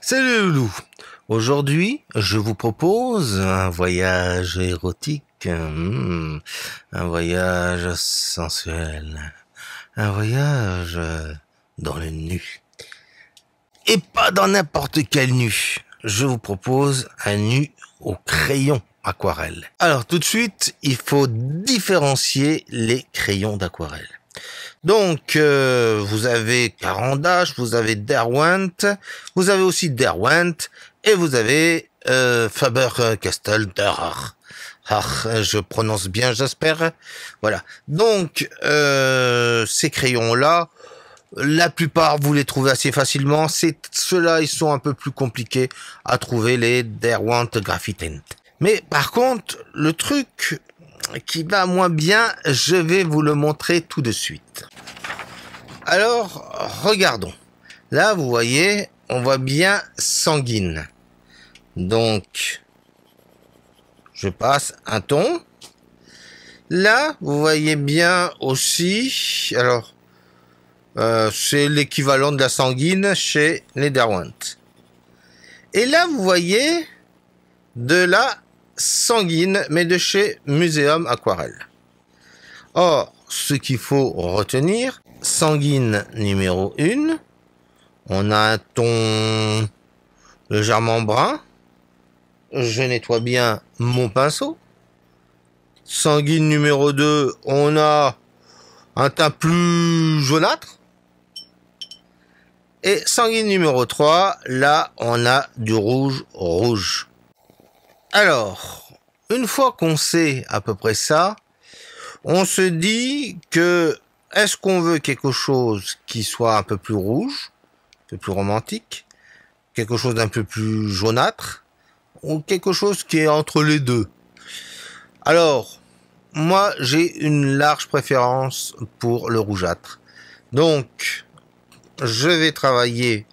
Salut Loulou. Aujourd'hui, je vous propose un voyage érotique, un voyage sensuel, un voyage dans le nu. Et pas dans n'importe quel nu. Je vous propose un nu au crayon aquarelle. Alors tout de suite, il faut différencier les crayons d'aquarelle. Donc, vous avez Caran d'Ache, vous avez Derwent, vous avez aussi Derwent, et vous avez Faber-Castell Derr. Je prononce bien, j'espère. Voilà. Donc, ces crayons-là, la plupart, vous les trouvez assez facilement. Ceux-là, ils sont un peu plus compliqués à trouver, les Derwent Graphitent. Mais par contre, le truc qui va moins bien, je vais vous le montrer tout de suite. Alors, regardons. Là, vous voyez, on voit bien sanguine. Donc, je passe un ton. Là, vous voyez bien aussi, alors, c'est l'équivalent de la sanguine chez les Derwent. Et là, vous voyez de la sanguine, mais de chez Muséum Aquarelle. Or, ce qu'il faut retenir, sanguine numéro 1, on a un ton légèrement brun, je nettoie bien mon pinceau. Sanguine numéro 2, on a un teint plus jaunâtre. Et sanguine numéro 3, là on a du rouge. Alors, une fois qu'on sait à peu près ça, on se dit que est-ce qu'on veut quelque chose qui soit un peu plus rouge, un peu plus romantique, quelque chose d'un peu plus jaunâtre, ou quelque chose qui est entre les deux? Alors, moi, j'ai une large préférence pour le rougeâtre. Donc, je vais travailler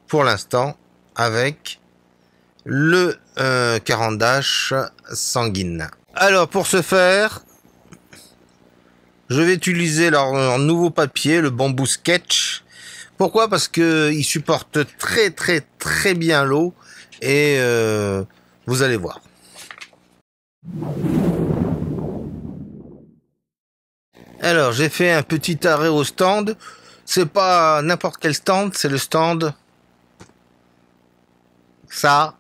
pour l'instant avec le Caran d'Ache sanguine. Alors, pour ce faire, je vais utiliser leur nouveau papier, le Bamboo Sketch. Pourquoi? Parce que il supporte très bien l'eau et vous allez voir. Alors, j'ai fait un petit arrêt au stand. C'est pas n'importe quel stand, c'est le stand. Ça,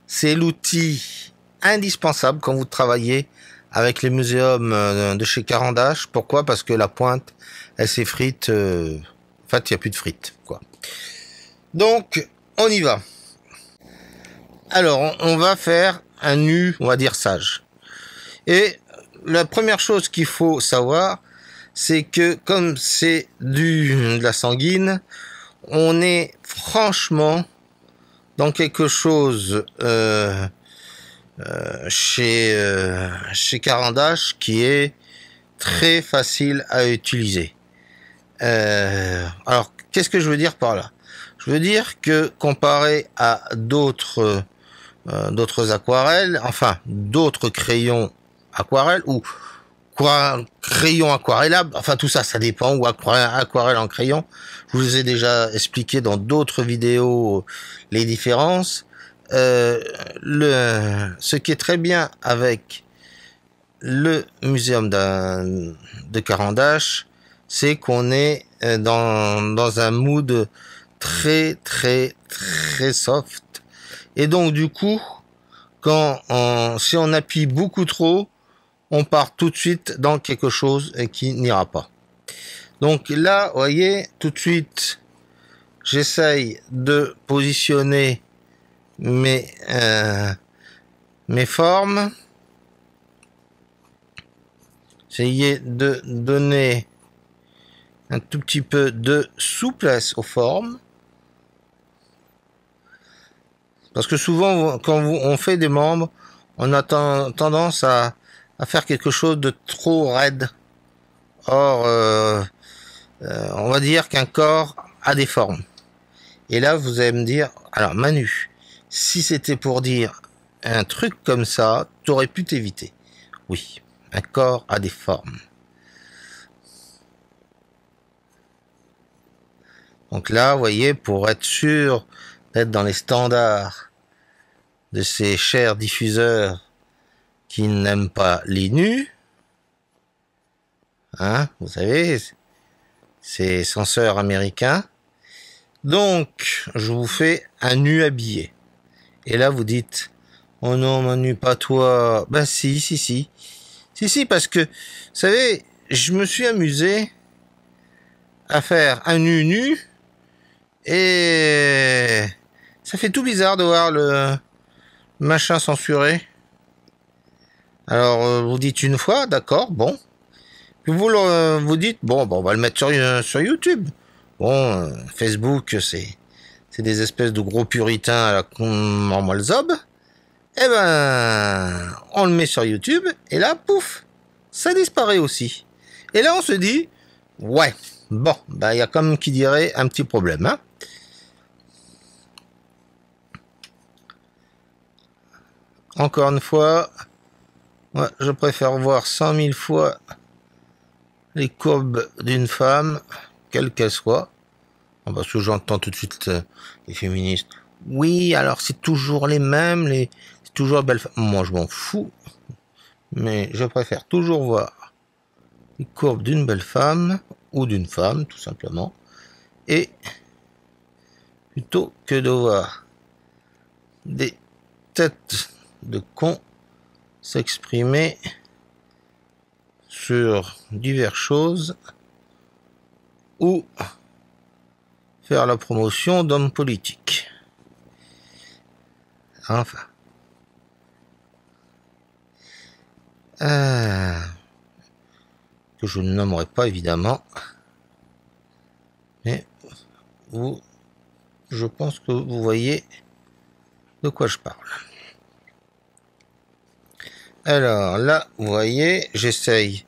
c'est l'outil indispensable quand vous travaillez avec les muséums de chez Caran d'Ache. Pourquoi? Parce que la pointe, elle s'effrite. En fait, il n'y a plus de frites, quoi. Donc, on y va. Alors, on va faire un nu, on va dire sage. Et la première chose qu'il faut savoir, c'est que comme c'est de la sanguine, on est franchement dans quelque chose chez Caran d'Ache qui est très facile à utiliser. Alors, qu'est-ce que je veux dire par là? Je veux dire que comparé à d'autres aquarelles, enfin d'autres crayons aquarelles ou crayon aquarellable, enfin tout ça, ça dépend, ou aquarelle en crayon. Je vous ai déjà expliqué dans d'autres vidéos les différences. Ce qui est très bien avec le muséum de Caran d'Ache, c'est qu'on est dans un mood très soft. Et donc du coup, si on appuie beaucoup trop, on part tout de suite dans quelque chose qui n'ira pas. Donc là, vous voyez, tout de suite, j'essaye de positionner mes formes. Essayez de donner un tout petit peu de souplesse aux formes. Parce que souvent, quand on fait des membres, on a tendance à faire quelque chose de trop raide. Or, on va dire qu'un corps a des formes. Et là, vous allez me dire, alors Manu, si c'était pour dire un truc comme ça, t'aurais pu t'éviter. Oui, un corps a des formes. Donc là, vous voyez, pour être sûr d'être dans les standards de ces chers diffuseurs qui n'aiment pas les nus. Hein, vous savez, ces censeurs américains. Donc, je vous fais un nu habillé. Et là, vous dites, oh non, Manu, pas toi. Ben si. Si, parce que, vous savez, je me suis amusé à faire un nu, et ça fait tout bizarre de voir le machin censuré. Alors, vous dites une fois, d'accord, bon. Puis vous dites, bon, on va le mettre sur YouTube. Bon, Facebook, c'est des espèces de gros puritains à la con Malzob. Eh ben, on le met sur YouTube, et là, pouf, ça disparaît aussi. Et là, on se dit, ouais, bon, il y a comme qui dirait un petit problème, hein. Encore une fois, ouais, je préfère voir 100 000 fois les courbes d'une femme, quelle qu'elle soit. Parce que j'entends tout de suite les féministes. Oui, alors c'est toujours les mêmes, c'est toujours belles femmes. Moi, je m'en fous. Mais je préfère toujours voir les courbes d'une belle femme, ou d'une femme, tout simplement. Et plutôt que de voir des têtes de cons s'exprimer sur diverses choses ou faire la promotion d'hommes politiques. Enfin. Que je ne nommerai pas évidemment. Mais je pense que vous voyez de quoi je parle. Alors là, vous voyez, j'essaye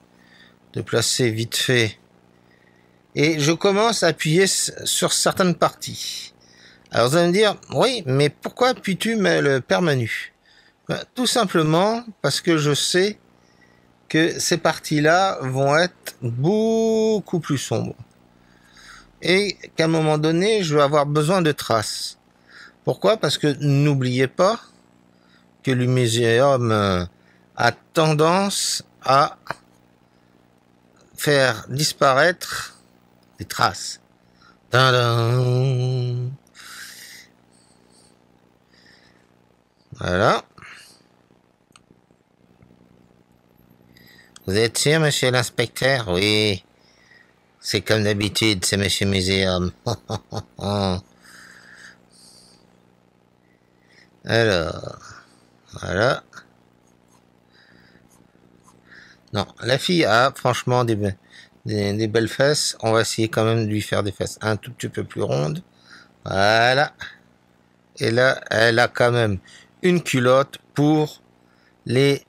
de placer vite fait. Et je commence à appuyer sur certaines parties. Alors vous allez me dire, oui, mais pourquoi appuies-tu le père Manu? Tout simplement parce que je sais que ces parties-là vont être beaucoup plus sombres. Et qu'à un moment donné, je vais avoir besoin de traces. Pourquoi? Parce que n'oubliez pas que le muséum a tendance à faire disparaître des traces. Tadam! Voilà. Vous êtes sûr, monsieur l'inspecteur? Oui. C'est comme d'habitude, c'est monsieur Muséum. Alors, voilà. Non, la fille a franchement des belles fesses. On va essayer quand même de lui faire des fesses un tout petit peu plus rondes. Voilà. Et là, elle a quand même une culotte pour les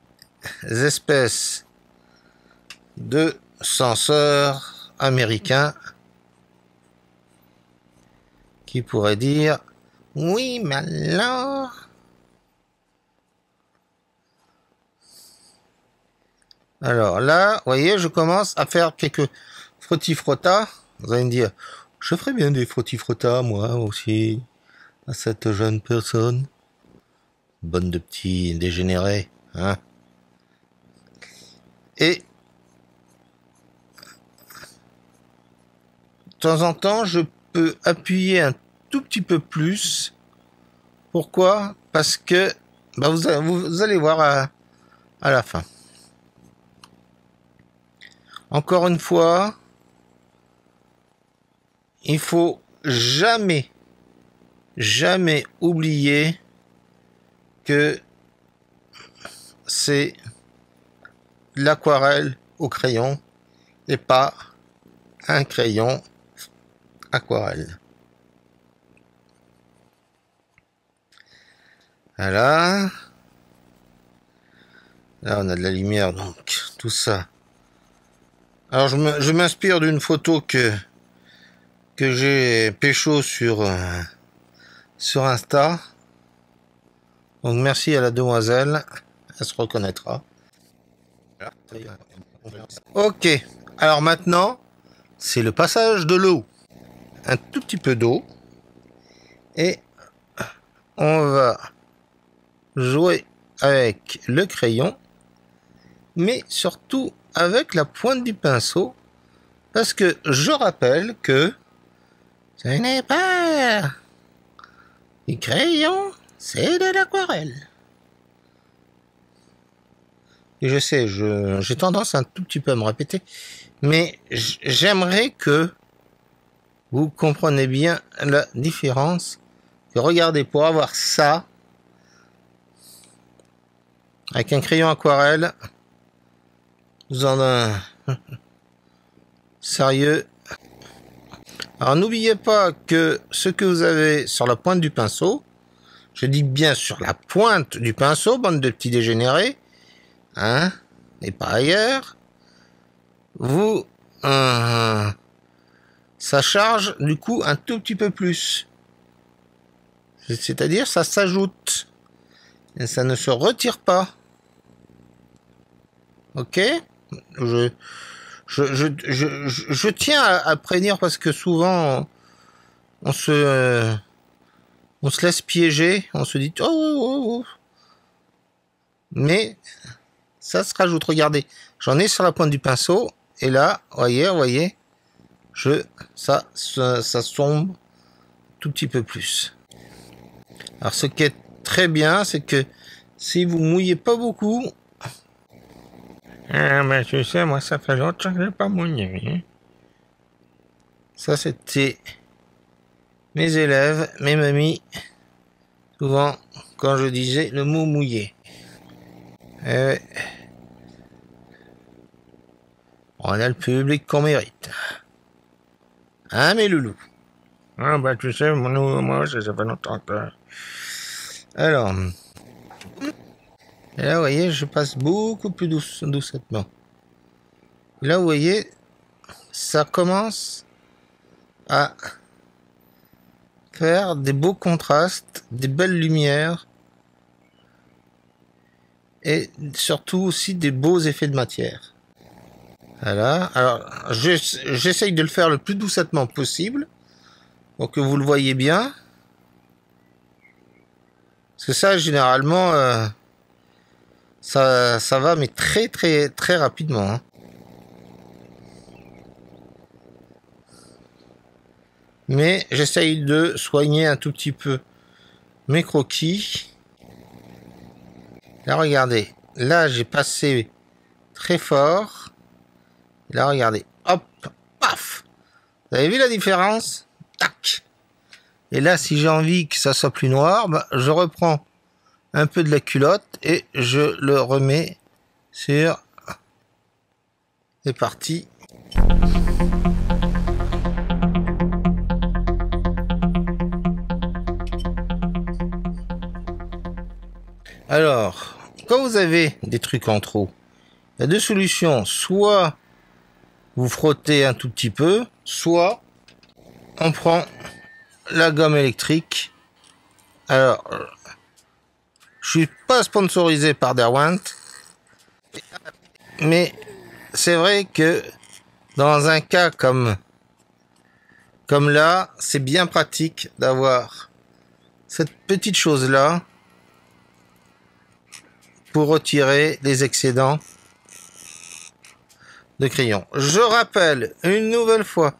espèces de censeurs américains qui pourraient dire oui, mais alors. Alors là, vous voyez, je commence à faire quelques frottis-frottas. Vous allez me dire, je ferais bien des frottis-frottas, moi aussi, à cette jeune personne. Bonne de petits dégénérés, hein. Et de temps en temps, je peux appuyer un tout petit peu plus. Pourquoi? Parce que vous allez voir à la fin. Encore une fois, il faut jamais oublier que c'est l'aquarelle au crayon et pas un crayon aquarelle. Voilà. Là, on a de la lumière, donc tout ça. Alors, je m'inspire d'une photo que j'ai pécho sur Insta. Donc, merci à la demoiselle. Elle se reconnaîtra. Ok. Alors maintenant, c'est le passage de l'eau. Un tout petit peu d'eau. Et on va jouer avec le crayon, mais surtout avec la pointe du pinceau, parce que je rappelle que ce n'est pas du crayon, c'est de l'aquarelle. Et je sais, j'ai tendance un tout petit peu à me répéter, mais j'aimerais que vous compreniez bien la différence. Et regardez, pour avoir ça, avec un crayon aquarelle, vous en avez un sérieux. Alors n'oubliez pas que ce que vous avez sur la pointe du pinceau, je dis bien sur la pointe du pinceau, bande de petits dégénérés, hein, et pas ailleurs, vous, ça charge du coup un tout petit peu plus. C'est-à-dire ça s'ajoute. Et ça ne se retire pas. Ok? Je tiens à prévenir parce que souvent on se laisse piéger, on se dit oh. Mais ça se rajoute. Regardez, j'en ai sur la pointe du pinceau et là, voyez, ça sombre tout petit peu plus. Alors ce qui est très bien, c'est que si vous mouillez pas beaucoup, mais tu sais, moi ça fait longtemps que je n'ai pas mouillé. Hein. Ça c'était mes élèves, mes mamies, souvent quand je disais le mot mouillé. On a le public qu'on mérite. Hein, mes loulous? Ah bah tu sais, moi ça fait longtemps que... Alors, et là vous voyez, je passe beaucoup plus doucement. Là vous voyez, ça commence à faire des beaux contrastes, des belles lumières et surtout aussi des beaux effets de matière. Voilà, alors j'essaye de le faire le plus doucement possible pour que vous le voyez bien. Parce que ça, généralement, ça va, mais très rapidement. Hein. Mais j'essaye de soigner un tout petit peu mes croquis. Là, regardez. Là, j'ai passé très fort. Là, regardez. Hop, paf. Vous avez vu la différence? Tac. Et là, si j'ai envie que ça soit plus noir, bah, je reprends un peu de la culotte et je le remets sur les parties. Alors, quand vous avez des trucs en trop, il y a deux solutions. Soit vous frottez un tout petit peu, soit on prend la gomme électrique. Alors, je suis pas sponsorisé par Derwent, mais c'est vrai que dans un cas comme là, c'est bien pratique d'avoir cette petite chose là pour retirer les excédents de crayon. Je rappelle une nouvelle fois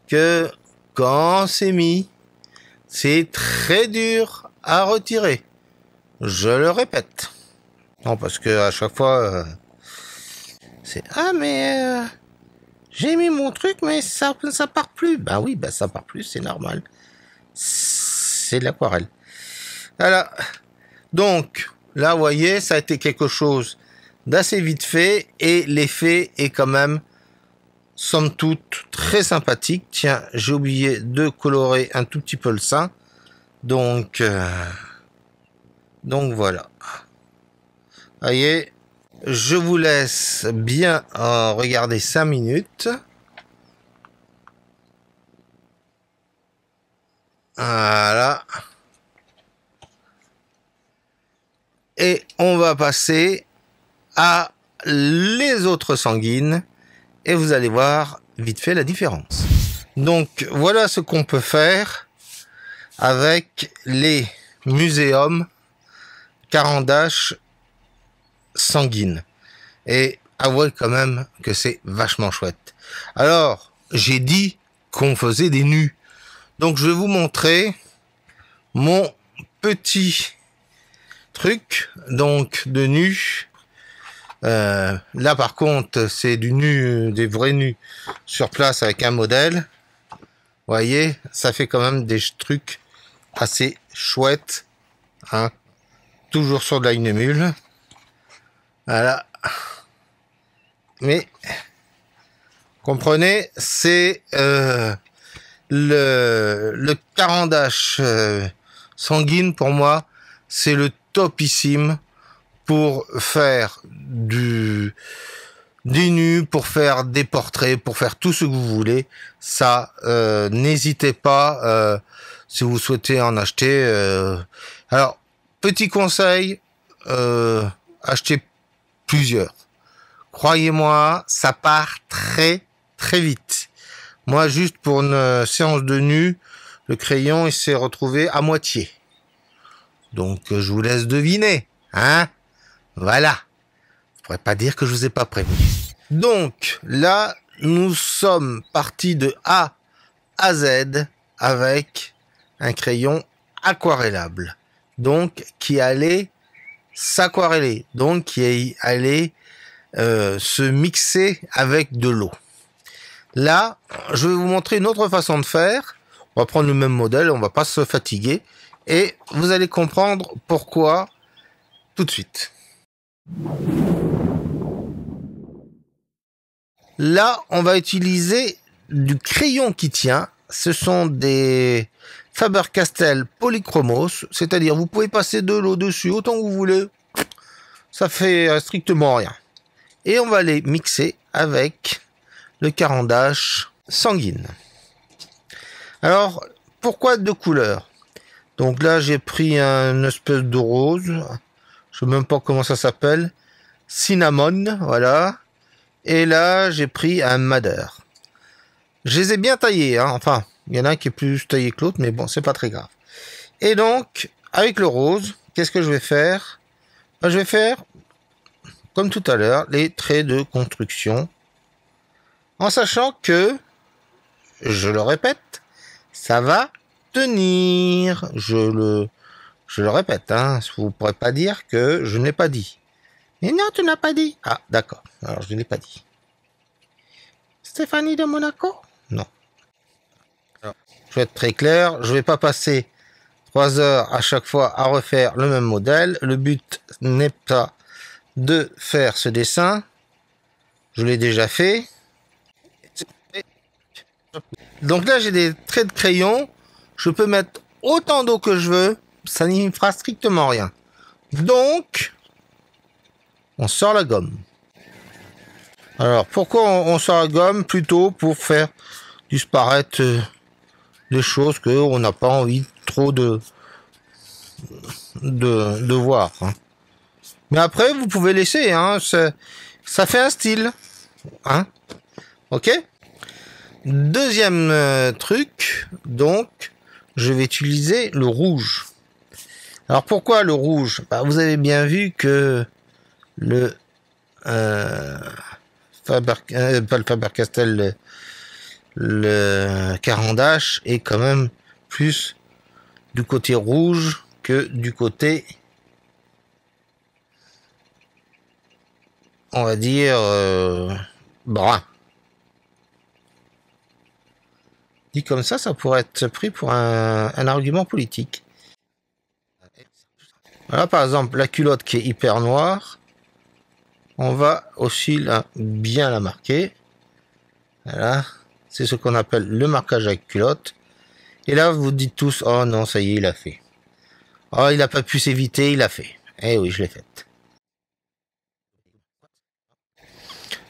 que quand c'est mis, c'est très dur à retirer. Je le répète. Non, parce que à chaque fois, c'est ah mais j'ai mis mon truc mais ça part plus. Bah oui, bah ça part plus, c'est normal. C'est de l'aquarelle. Voilà. Donc là, vous voyez, ça a été quelque chose d'assez vite fait et l'effet est quand même somme toute très sympathique. Tiens, j'ai oublié de colorer un tout petit peu le sein. Donc voilà. Voyez, je vous laisse bien regarder 5 minutes. Voilà. Et on va passer à les autres sanguines. Et vous allez voir vite fait la différence. Donc voilà ce qu'on peut faire avec les Muséum Caran-d'Ache sanguine. Et avouez quand même que c'est vachement chouette. Alors, j'ai dit qu'on faisait des nus. Donc, je vais vous montrer mon petit truc donc de nu. Là, par contre, c'est du nu, des vrais nus sur place avec un modèle. Vous voyez, ça fait quand même des trucs assez chouettes. Hein. Toujours sur de la mule. Voilà. Mais, comprenez, c'est le Caran-d'Ache sanguine, pour moi, c'est le topissime pour faire des nus, pour faire des portraits, pour faire tout ce que vous voulez. Ça, n'hésitez pas si vous souhaitez en acheter. Alors, petit conseil, achetez plusieurs. Croyez-moi, ça part très très vite. Moi, juste pour une séance de nu, le crayon il s'est retrouvé à moitié. Donc, je vous laisse deviner, hein. Voilà. Je pourrais pas dire que je vous ai pas prévenu. Donc, là, nous sommes partis de A à Z avec un crayon aquarellable. Donc, qui allait s'aquareller. Donc, qui allait se mixer avec de l'eau. Là, je vais vous montrer une autre façon de faire. On va prendre le même modèle, on va pas se fatiguer. Et vous allez comprendre pourquoi tout de suite. Là, on va utiliser du crayon qui tient. Ce sont des Faber-Castell Polychromos, c'est-à-dire vous pouvez passer de l'eau dessus autant que vous voulez. Ça fait strictement rien. Et on va les mixer avec le Caran-d'Ache sanguine. Alors, pourquoi deux couleurs? Donc là, j'ai pris une espèce de rose. Je sais même pas comment ça s'appelle. Cinnamon, voilà. Et là, j'ai pris un madder. Je les ai bien taillés, hein. Enfin, il y en a un qui est plus taillé que l'autre, mais bon, c'est pas très grave. Et donc, avec le rose, qu'est-ce que je vais faire? Je vais faire, comme tout à l'heure, les traits de construction. En sachant que, je le répète, ça va tenir. Je le répète, hein. Vous ne pourrez pas dire que je n'ai pas dit. Mais non, tu n'as pas dit. Ah, d'accord. Alors, je ne l'ai pas dit. Stéphanie de Monaco? Non. Alors, je vais être très clair. Je ne vais pas passer 3 heures à chaque fois à refaire le même modèle. Le but n'est pas de faire ce dessin. Je l'ai déjà fait. Donc là, j'ai des traits de crayon. Je peux mettre autant d'eau que je veux. Ça n'y fera strictement rien. Donc, on sort la gomme. Alors, pourquoi on sort la gomme? Plutôt pour faire disparaître des choses qu'on n'a pas envie trop de voir. Hein. Mais après, vous pouvez laisser. Hein, ça fait un style. Hein, ok? Deuxième truc, donc, je vais utiliser le rouge. Alors, pourquoi le rouge? Bah, vous avez bien vu que le pas le Faber-Castell, le Caran-d'Ache est quand même plus du côté rouge que du côté, on va dire, brun. Dit comme ça pourrait être pris pour un argument politique. Voilà, par exemple, la culotte qui est hyper noire, on va aussi bien la marquer. Voilà, c'est ce qu'on appelle le marquage avec culotte. Et là, vous dites tous, oh non, ça y est, il a fait. Oh, il n'a pas pu s'éviter, il a fait. Eh oui, je l'ai faite.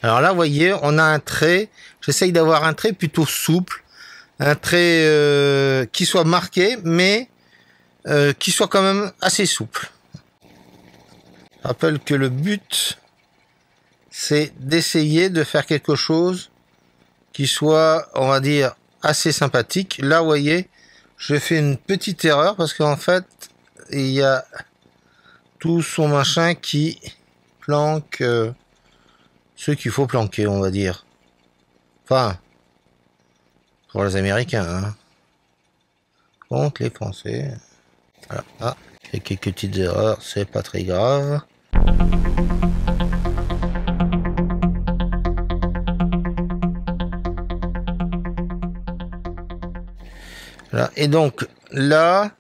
Alors là, vous voyez, on a un trait. J'essaye d'avoir un trait plutôt souple. Un trait qui soit marqué, mais qui soit quand même assez souple. Je rappelle que le but, c'est d'essayer de faire quelque chose qui soit, on va dire, assez sympathique. Là, vous voyez, je fais une petite erreur parce qu'en fait, il y a tout son machin qui planque ce qu'il faut planquer, on va dire. Enfin, pour les Américains, hein. Contre les Français. Voilà. Ah, il y a quelques petites erreurs, c'est pas très grave. Voilà. Et donc là,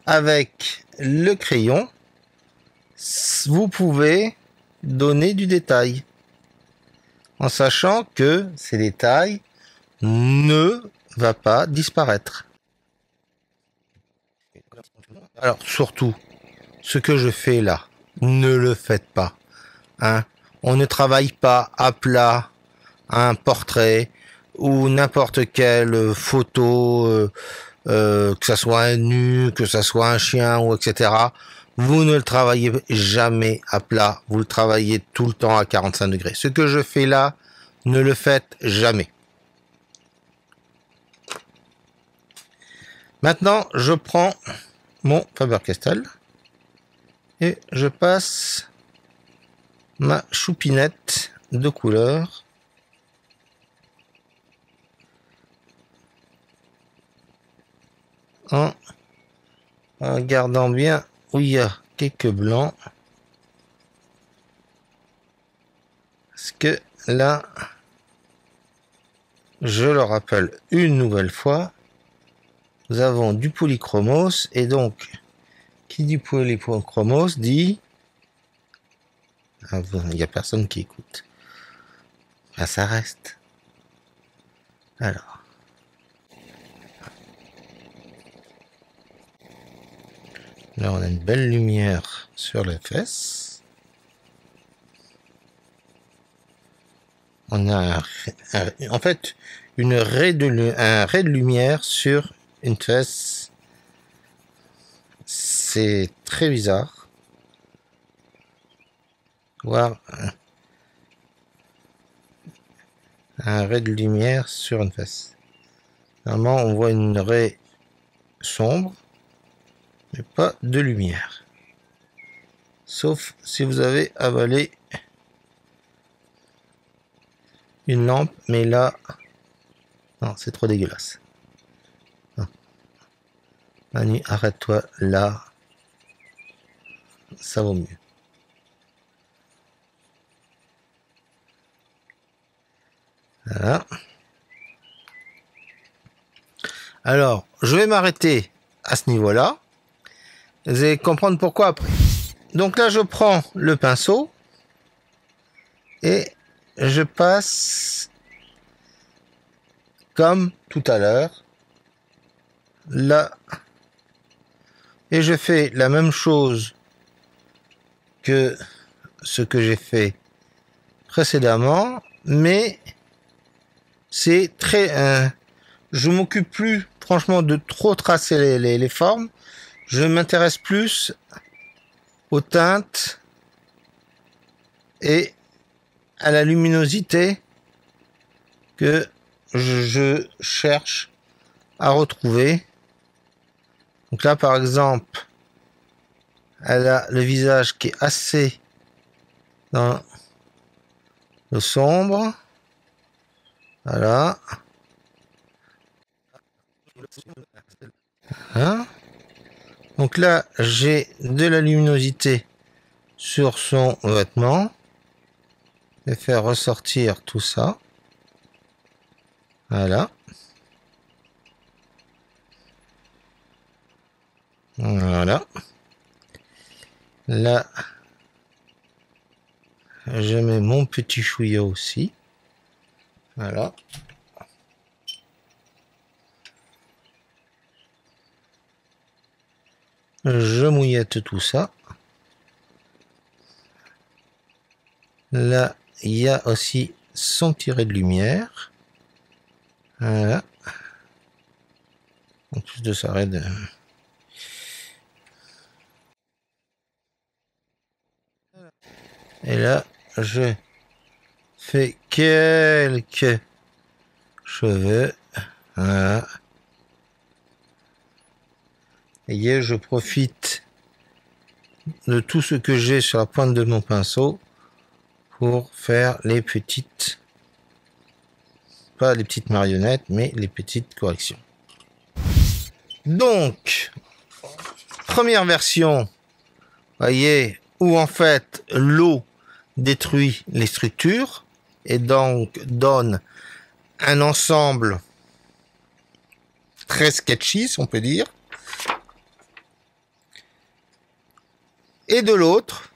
avec le crayon, vous pouvez donner du détail. En sachant que ces détails ne vont pas disparaître. Alors surtout, ce que je fais là, ne le faites pas. Hein. On ne travaille pas à plat un portrait ou n'importe quelle photo, que ça soit un nu, que ça soit un chien ou etc. Vous ne le travaillez jamais à plat, vous le travaillez tout le temps à 45 degrés. Ce que je fais là, ne le faites jamais. Maintenant, je prends mon Faber-Castell et je passe ma choupinette de couleur en regardant bien où il y a quelques blancs. Parce que là, je le rappelle une nouvelle fois, nous avons du polychromos et donc qui dit polychromos dit il n'y a personne qui écoute. Ben, ça reste. Alors. Là, on a une belle lumière sur les fesses. On a en fait un ray de lumière sur une fesse. C'est très bizarre. Voir un ray de lumière sur une fesse. Normalement, on voit une raie sombre, mais pas de lumière. Sauf si vous avez avalé une lampe, mais là, non, c'est trop dégueulasse. Non. Manu, arrête-toi là. Ça vaut mieux. Voilà. Alors, je vais m'arrêter à ce niveau-là. Vous allez comprendre pourquoi après. Donc là, je prends le pinceau et je passe comme tout à l'heure là et je fais la même chose que ce que j'ai fait précédemment, mais c'est très je m'occupe plus franchement de trop tracer les formes. Je m'intéresse plus aux teintes et à la luminosité que je cherche à retrouver. Donc là, par exemple, elle a le visage qui est assez dans le sombre. Voilà. Hein? Donc là, j'ai de la luminosité sur son vêtement. Je vais faire ressortir tout ça. Voilà. Voilà. Là, je mets mon petit chouïa aussi. Voilà. Je mouillette tout ça. Là, il y a aussi son tiré de lumière. Voilà. En plus de ça, raide. Et là, je fais quelques cheveux. Voilà. Et je profite de tout ce que j'ai sur la pointe de mon pinceau pour faire les petites, pas les petites marionnettes, mais les petites corrections. Donc, première version, voyez, où en fait l'eau détruit les structures et donc donne un ensemble très sketchy, si on peut dire. Et de l'autre,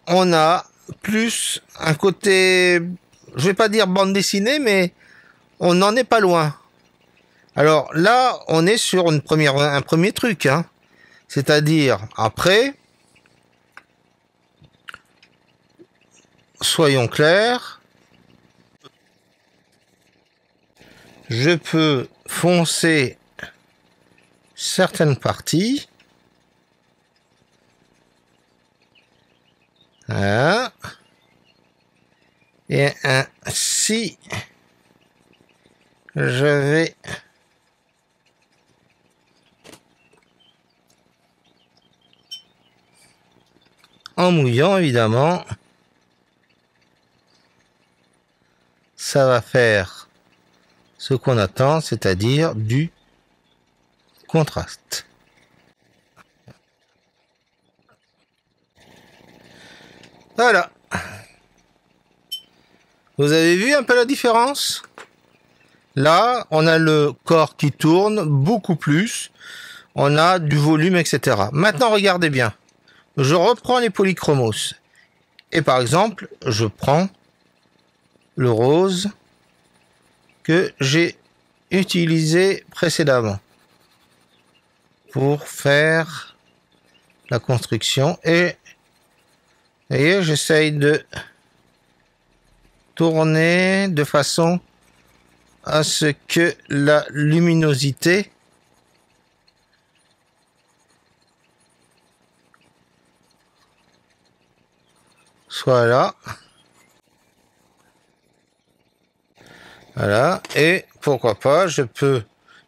on a plus un côté, je vais pas dire bande dessinée, mais on n'en est pas loin. Alors là, on est sur un premier truc, hein. C'est-à-dire, après, soyons clairs, je peux foncer certaines parties. Voilà. Et ainsi, je vais en mouillant, évidemment, ça va faire ce qu'on attend, c'est-à-dire du contraste. Voilà. Vous avez vu un peu la différence? Là, on a le corps qui tourne beaucoup plus. On a du volume, etc. Maintenant, regardez bien. Je reprends les polychromos. Et par exemple, je prends le rose que j'ai utilisé précédemment pour faire la construction. Et vous voyez, j'essaye de tourner de façon à ce que la luminosité soit là. Voilà. Et pourquoi pas, je peux,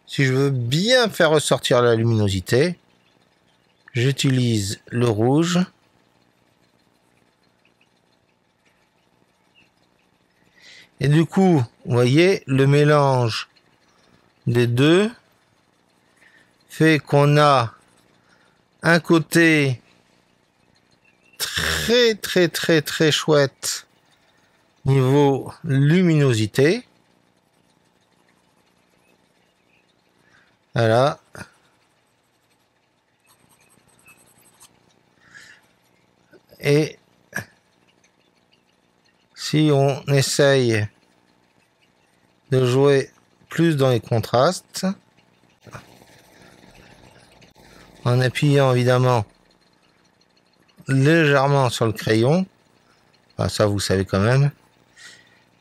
si je veux bien faire ressortir la luminosité, j'utilise le rouge. Et du coup, vous voyez, le mélange des deux fait qu'on a un côté très chouette niveau luminosité. Voilà. Et si on essaye de jouer plus dans les contrastes, en appuyant évidemment légèrement sur le crayon, enfin, ça vous savez quand même,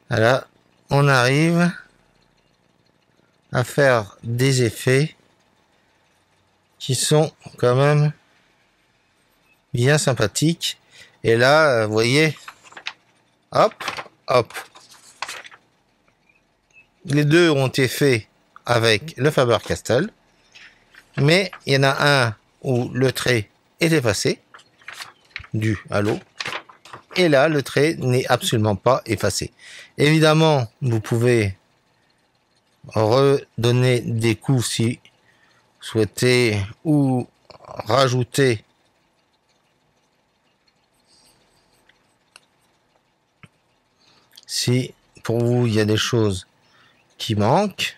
voilà, on arrive à faire des effets qui sont quand même bien sympathiques. Et là, vous voyez, hop, hop. Les deux ont été faits avec le Faber-Castell, mais il y en a un où le trait est effacé, dû à l'eau, et là, le trait n'est absolument pas effacé. Évidemment, vous pouvez redonner des coups si vous souhaitez, ou rajouter si pour vous il y a des choses qui manquent.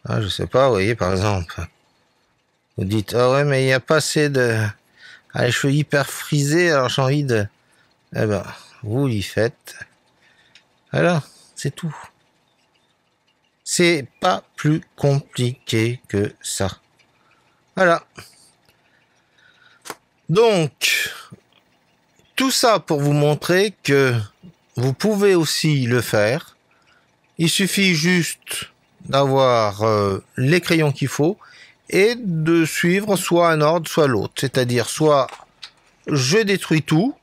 Ah, je sais pas, vous voyez, par exemple, vous dites, ah ouais, mais il n'y a pas assez de, ah, les cheveux hyper frisés, alors j'ai envie de, eh ben, vous l'y faites. Voilà, c'est tout. C'est pas plus compliqué que ça. Voilà. Donc, tout ça pour vous montrer que vous pouvez aussi le faire. Il suffit juste d'avoir les crayons qu'il faut et de suivre soit un ordre, soit l'autre. C'est-à-dire, soit je détruis tout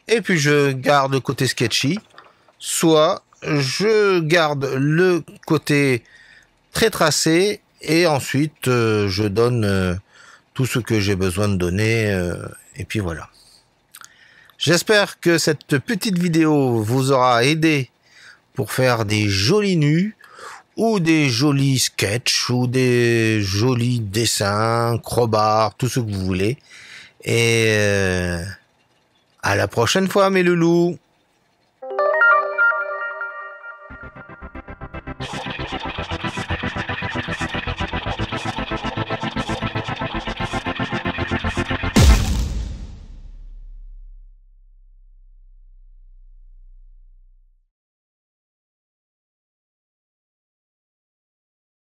et puis je garde le côté sketchy, soit je garde le côté très tracé et ensuite je donne tout ce que j'ai besoin de donner, et puis voilà. J'espère que cette petite vidéo vous aura aidé pour faire des jolis nus, ou des jolis sketchs, ou des jolis dessins, crobards, tout ce que vous voulez. Et à la prochaine fois, mes loulous.